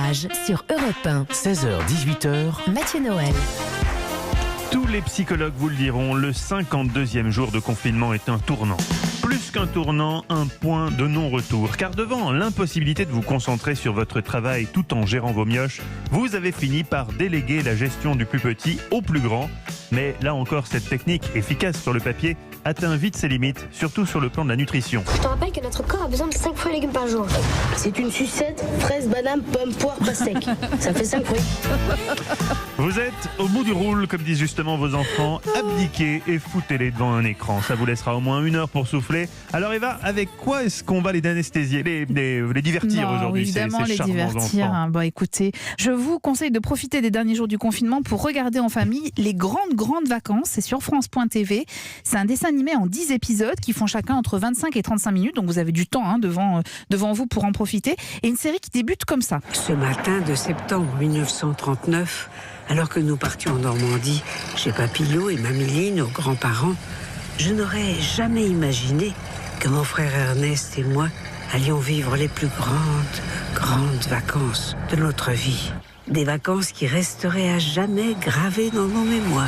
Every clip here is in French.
Courage sur Europe 1. 16h-18h, Mathieu Noël. Tous les psychologues vous le diront, le 52e jour de confinement est un tournant. Plus qu'un tournant, un point de non-retour. Car devant l'impossibilité de vous concentrer sur votre travail tout en gérant vos mioches, vous avez fini par déléguer la gestion du plus petit au plus grand. Mais là encore, cette technique, efficace sur le papier, atteint vite ses limites, surtout sur le plan de la nutrition. Je te rappelle que notre corps a besoin de 5 fruits et légumes par jour. C'est une sucette, fraise, banane, pomme, poire, pastèque. Ça fait 5 fruits. Vous êtes au bout du roule, comme disent justement vos enfants, abdiquez et foutez-les devant un écran. Ça vous laissera au moins 1 heure pour souffler. Alors Eva, avec quoi est-ce qu'on va les anesthésier, les divertir aujourd'hui, évidemment, ces les charmants divertir. enfants. Bon, écoutez, je vous conseille de profiter des derniers jours du confinement pour regarder en famille les grandes vacances. C'est sur France.tv. C'est un dessin animé en 10 épisodes qui font chacun entre 25 et 35 minutes. Donc vous avez du temps devant vous pour en profiter. Et une série qui débute comme ça. Ce matin de septembre 1939, alors que nous partions en Normandie, chez Papillot et Mamie, nos grands-parents, je n'aurais jamais imaginé que mon frère Ernest et moi allions vivre les plus grandes vacances de notre vie. Des vacances qui resteraient à jamais gravées dans nos mémoires.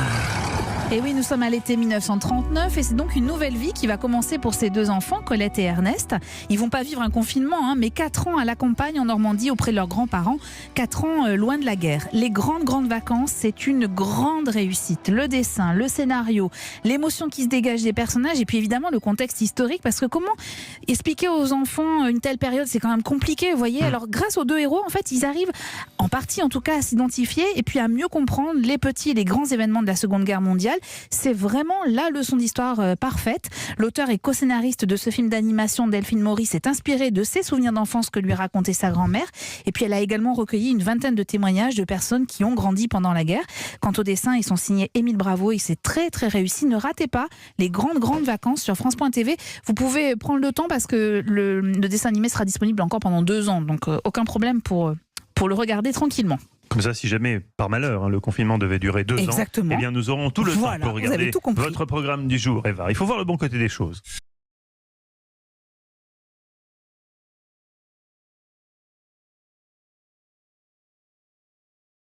Et oui, nous sommes à l'été 1939 et c'est donc une nouvelle vie qui va commencer pour ces deux enfants, Colette et Ernest. Ils vont pas vivre un confinement, mais 4 ans à la campagne en Normandie auprès de leurs grands-parents, 4 ans loin de la guerre. Les grandes vacances, c'est une grande réussite. Le dessin, le scénario, l'émotion qui se dégage des personnages et puis évidemment le contexte historique, parce que comment expliquer aux enfants une telle période, c'est quand même compliqué, vous voyez. Alors grâce aux deux héros, en fait, ils arrivent en partie en tout cas à s'identifier et puis à mieux comprendre les petits et les grands événements de la Seconde Guerre mondiale. C'est vraiment la leçon d'histoire parfaite. L'auteur et co-scénariste de ce film d'animation, Delphine Maury, s'est inspirée de ses souvenirs d'enfance que lui racontait sa grand-mère. Et puis elle a également recueilli une vingtaine de témoignages de personnes qui ont grandi pendant la guerre. Quant au dessin, ils sont signés Émile Bravo et c'est très réussi. Ne ratez pas les grandes vacances sur France.tv. Vous pouvez prendre le temps parce que le dessin animé sera disponible encore pendant 2 ans. Donc aucun problème pour le regarder tranquillement. Comme ça, si jamais, par malheur, le confinement devait durer 2 ans, eh bien nous aurons tout le temps pour regarder votre programme du jour, Eva. Il faut voir le bon côté des choses.